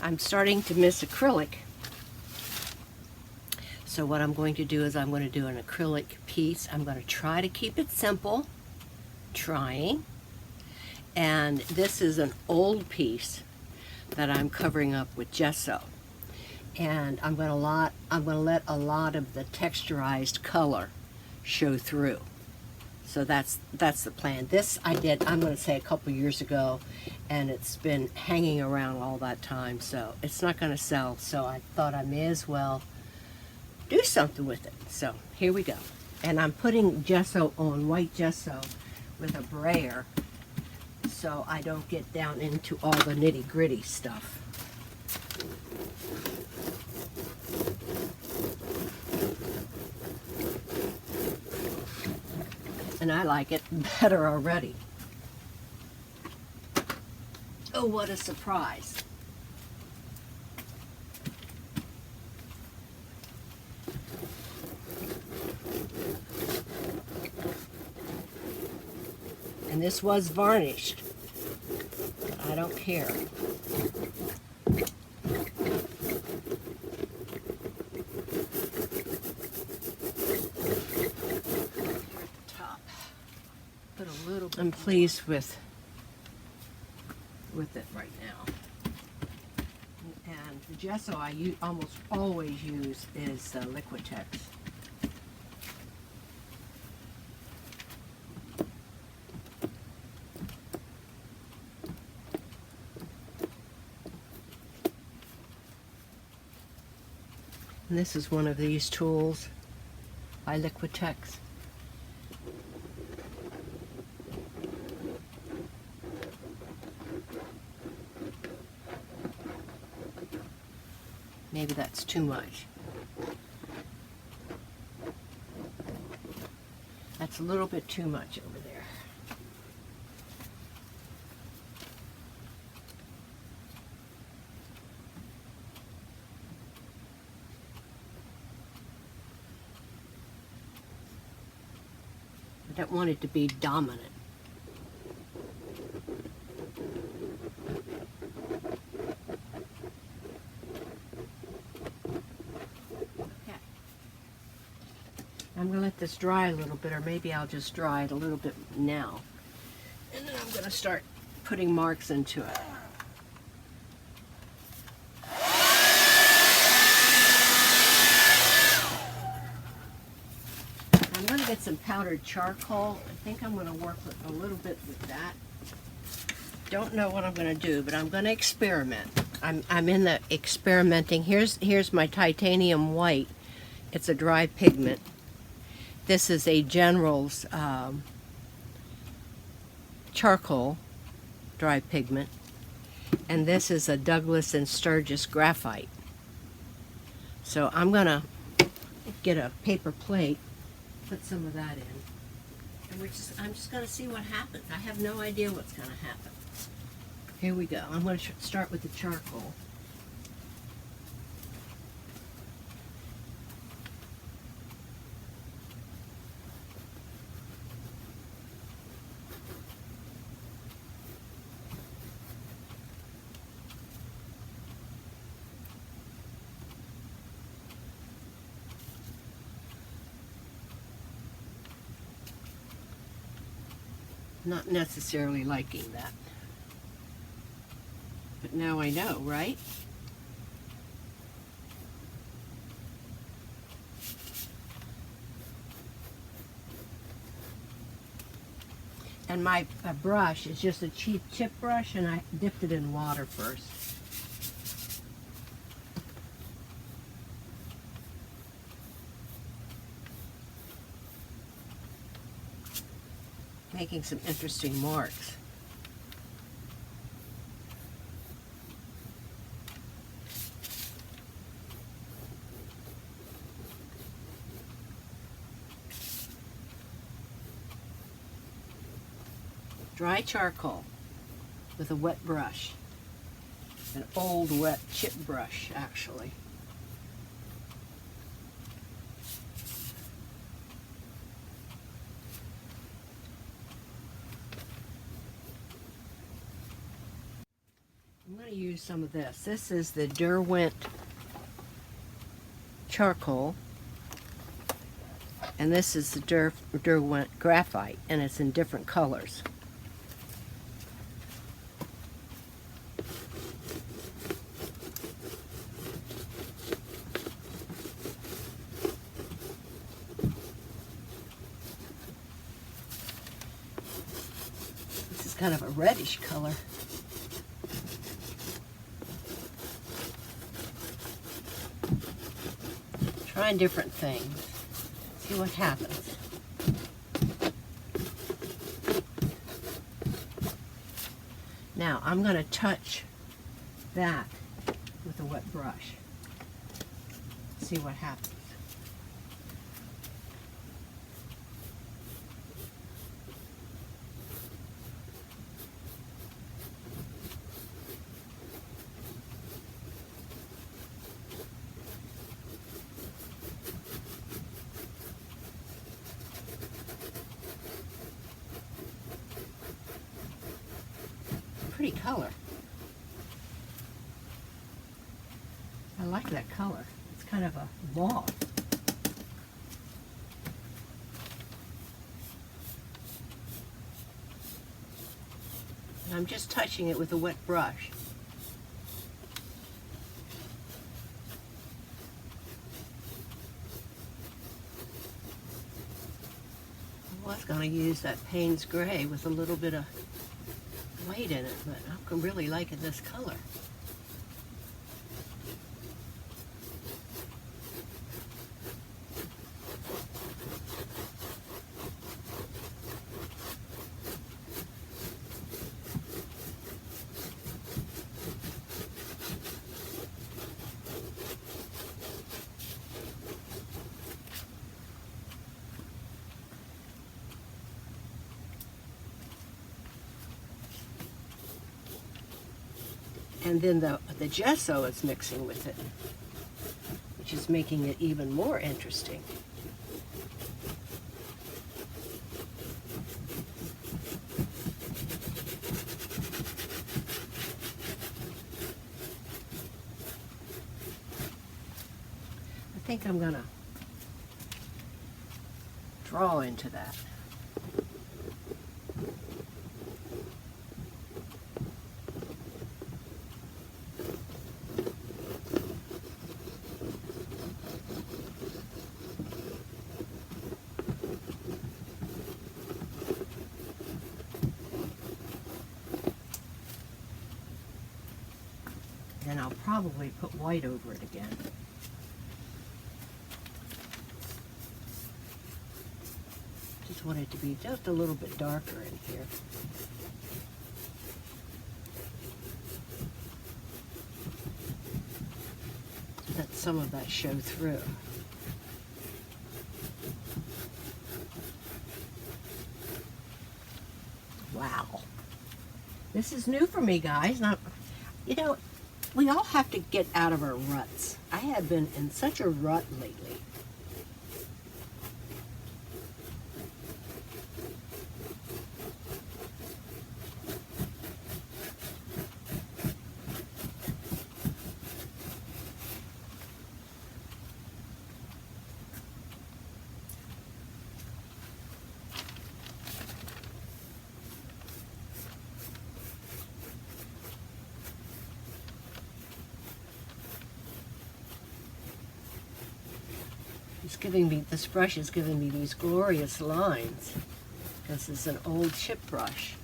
I'm starting to miss acrylic. So what I'm going to do is I'm going to do an acrylic piece. I'm going to try to keep it simple, trying. And this is an old piece that I'm covering up with gesso. And I'm going to let a lot of the texturized color show through. So that's the plan. This I did, I'm going to say, a couple years ago, and it's been hanging around all that time, so it's not going to sell. So I thought I may as well do something with it. So here we go. And I'm putting gesso on, white gesso, with a brayer, so I don't get down into all the nitty-gritty stuff. And I like it better already. Oh, what a surprise. And this was varnished, but I don't care. I'm pleased with it right now. And the gesso I almost always use is Liquitex. And this is one of these tools by Liquitex. Maybe that's too much. That's a little bit too much over there. I don't want it to be dominant. I'm going to let this dry a little bit, or maybe I'll just dry it a little bit now. And then I'm going to start putting marks into it. I'm going to get some powdered charcoal. I think I'm going to work with a little bit with that. Don't know what I'm going to do, but I'm going to experiment. I'm in the experimenting. Here's my titanium white. It's a dry pigment. This is a General's charcoal dry pigment, and this is a Douglas and Sturgis graphite. So I'm gonna get a paper plate, put some of that in, and I'm just gonna see what happens. I have no idea what's gonna happen. Here we go. I'm gonna start with the charcoal. Not necessarily liking that. But now I know, right? And my brush is just a cheap chip brush, and I dipped it in water first. Making some interesting marks. Dry charcoal with a wet brush. An old wet chip brush, actually. I'm going going to use some of this. This is the Derwent charcoal, and this is the Derwent graphite, and it's in different colors. This is kind of a reddish color. Trying different things. See what happens. Now I'm going to touch that with a wet brush. See what happens. Pretty color. I like that color. It's kind of a mauve. And I'm just touching it with a wet brush. I was going to use that Payne's Gray with a little bit of white in it, but I'm really liking this color. And then the gesso is mixing with it, which is making it even more interesting. I think I'm gonna draw into that. Then I'll probably put white over it again. Just want it to be just a little bit darker in here. Let some of that show through. Wow. This is new for me, guys. Now, you know, we all have to get out of our ruts. I have been in such a rut lately. This brush is giving me these glorious lines. This is an old chip brush.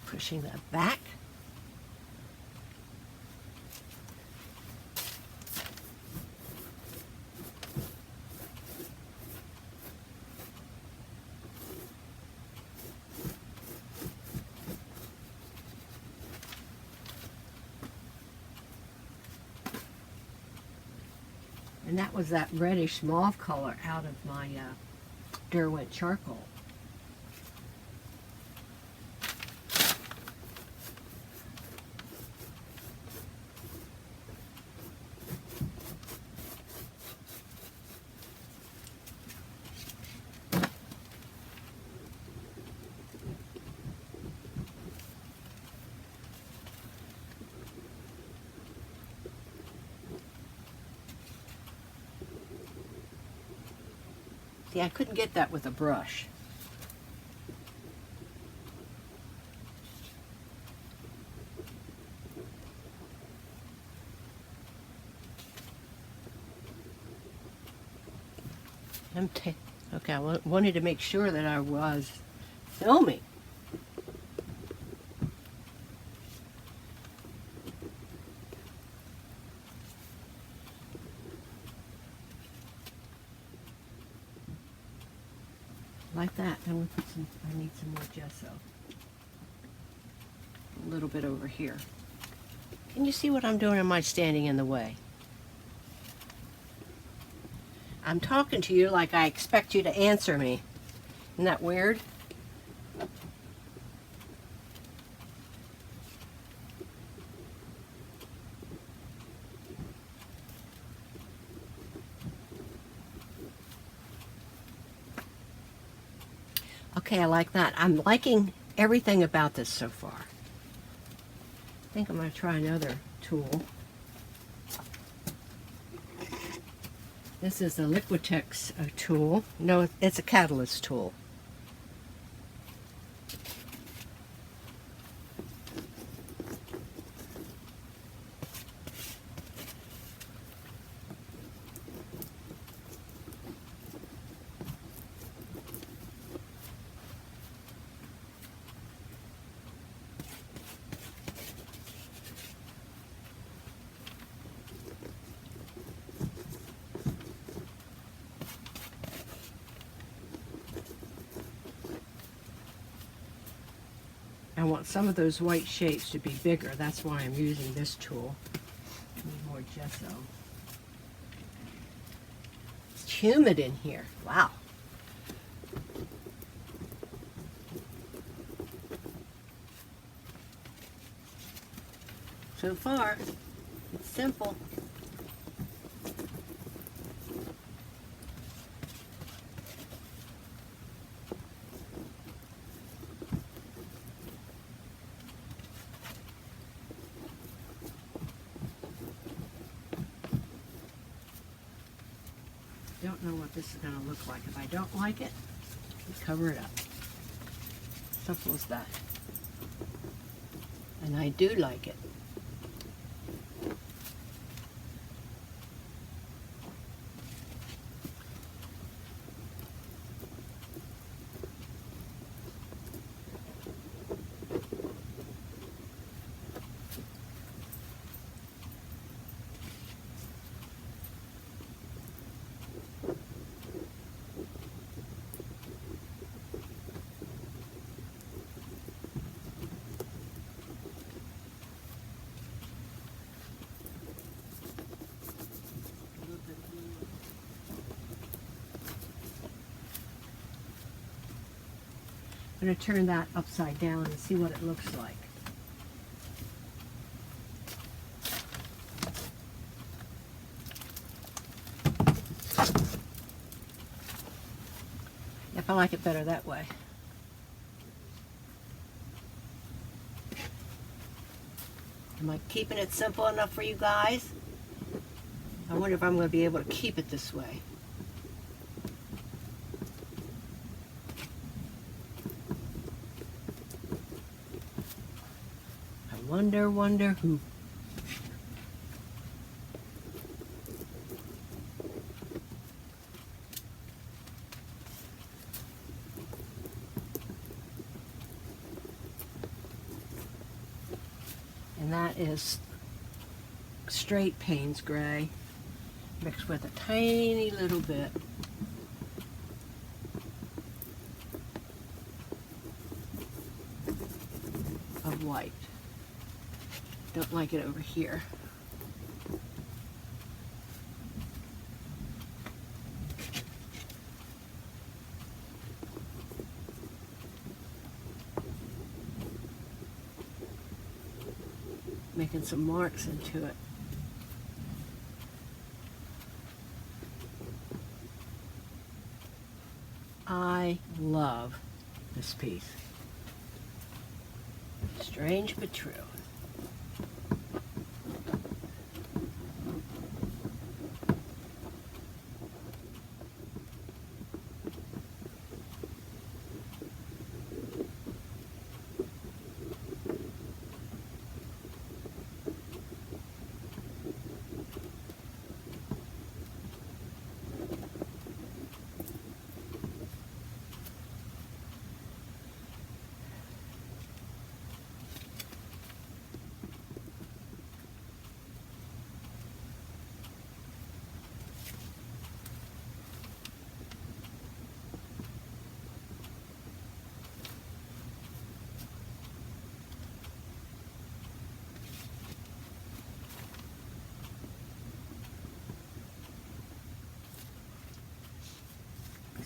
Pushing that back. And that was that reddish mauve color out of my Derwent charcoal. See, I couldn't get that with a brush. Okay, I wanted to make sure that I was filming. Like that. I'm gonna put some. I need some more gesso. A little bit over here. Can you see what I'm doing? Am I standing in the way? I'm talking to you like I expect you to answer me. Isn't that weird? Okay, I like that. I'm liking everything about this so far. I think I'm going to try another tool. This is a Liquitex tool. No, it's a catalyst tool. I want some of those white shapes to be bigger. That's why I'm using this tool. Need more gesso. It's humid in here. Wow. So far, it's simple. Don't know what this is going to look like. If I don't like it, cover it up. Simple as that. And I do like it. I'm going to turn that upside down and see what it looks like. If I like it better that way. Am I keeping it simple enough for you guys? I wonder if I'm going to be able to keep it this way. Wonder who. And that is straight Payne's gray mixed with a tiny little bit of white. Don't like it over here. making some marks into it. I love this piece. Strange but true.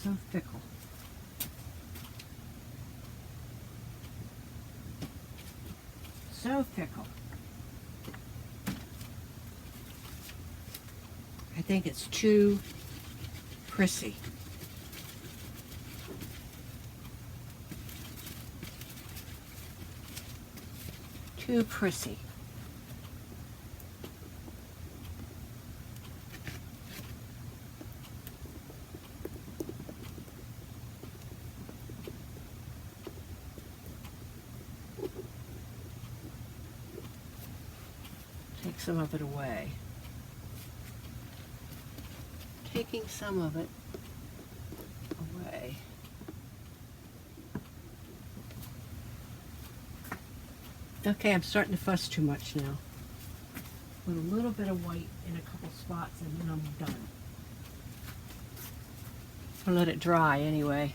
So fickle. So fickle. I think it's too prissy. Too prissy. Take some of it away. Taking some of it away. Okay, I'm starting to fuss too much now. Put a little bit of white in a couple spots and then I'm done. I'll let it dry anyway.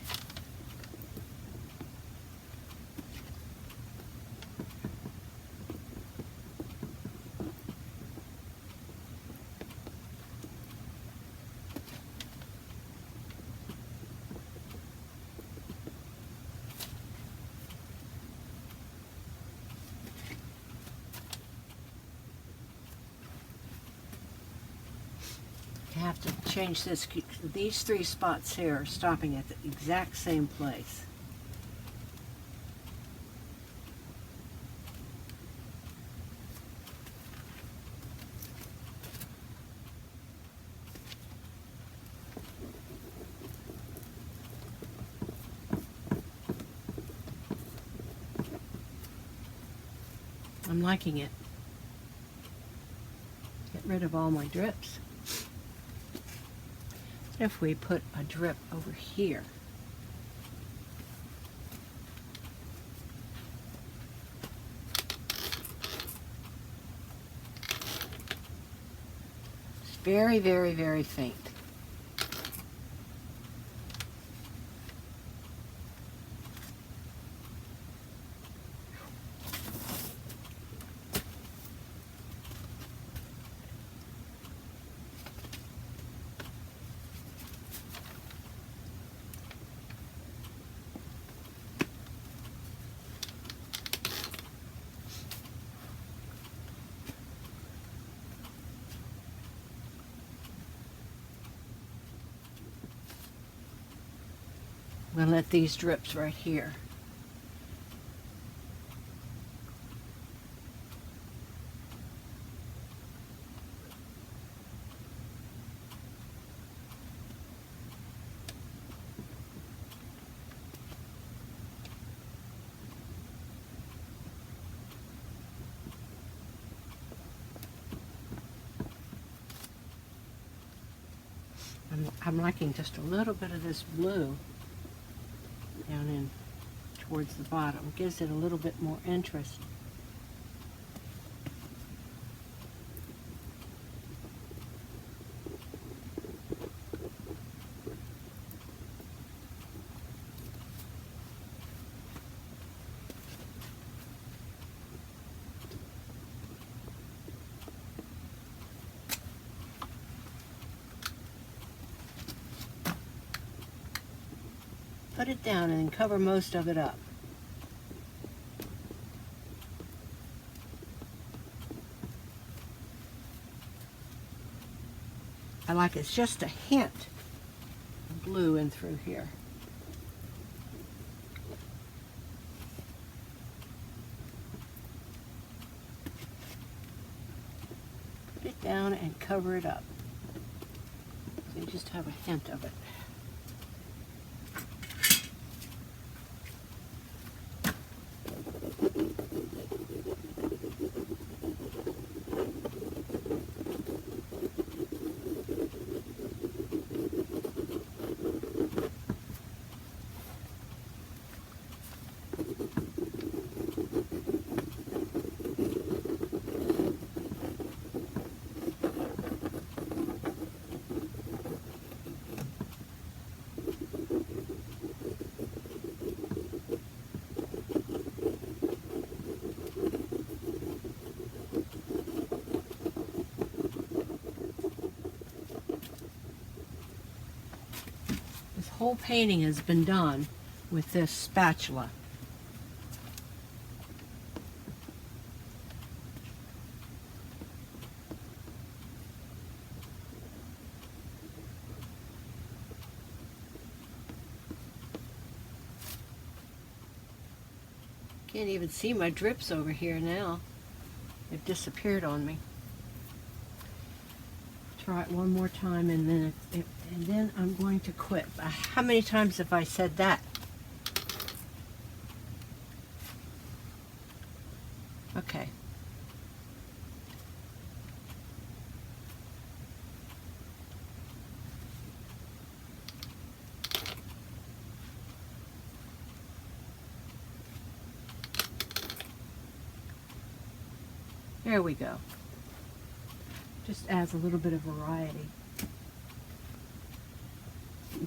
I have to change this. These three spots here are stopping at the exact same place. I'm liking it. Get rid of all my drips. If we put a drip over here. It's very, very, very faint. I'm going to let these drips right here. I'm liking just a little bit of this blue down in towards the bottom. Gives it a little bit more interest. Put it down and cover most of it up. I like it's just a hint of blue in through here. Put it down and cover it up. So you just have a hint of it. Whole painting has been done with this spatula. Can't even see my drips over here now. They've disappeared on me. Try it one more time and then I'm going to quit. How many times have I said that? Okay. There we go. Just adds a little bit of variety.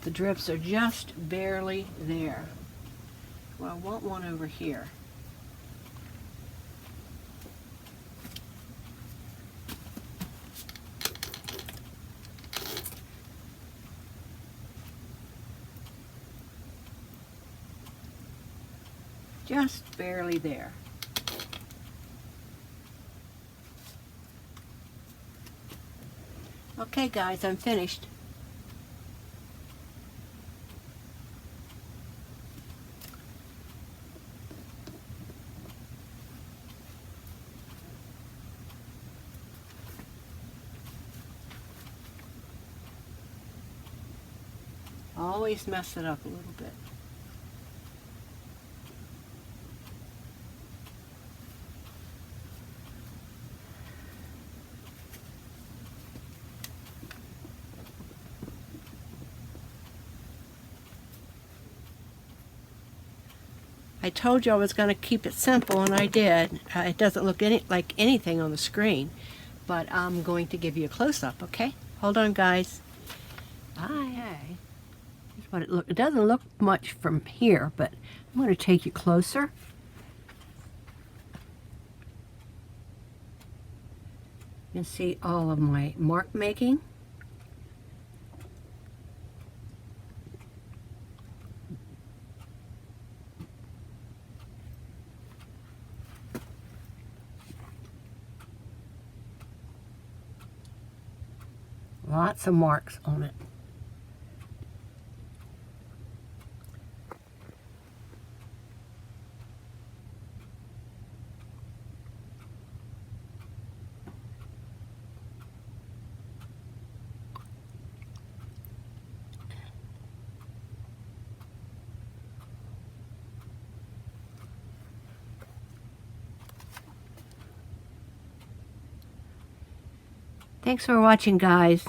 The drips are just barely there. Well, I want one over here. Just barely there. Okay guys, I'm finished. Always mess it up a little bit. I told you I was going to keep it simple, and I did. It doesn't look like anything on the screen, but I'm going to give you a close-up, okay? Hold on, guys. Bye. Here's what it looks. It doesn't look much from here, but I'm going to take you closer. You can see all of my mark making. Lots of marks on it. Thanks for watching, guys.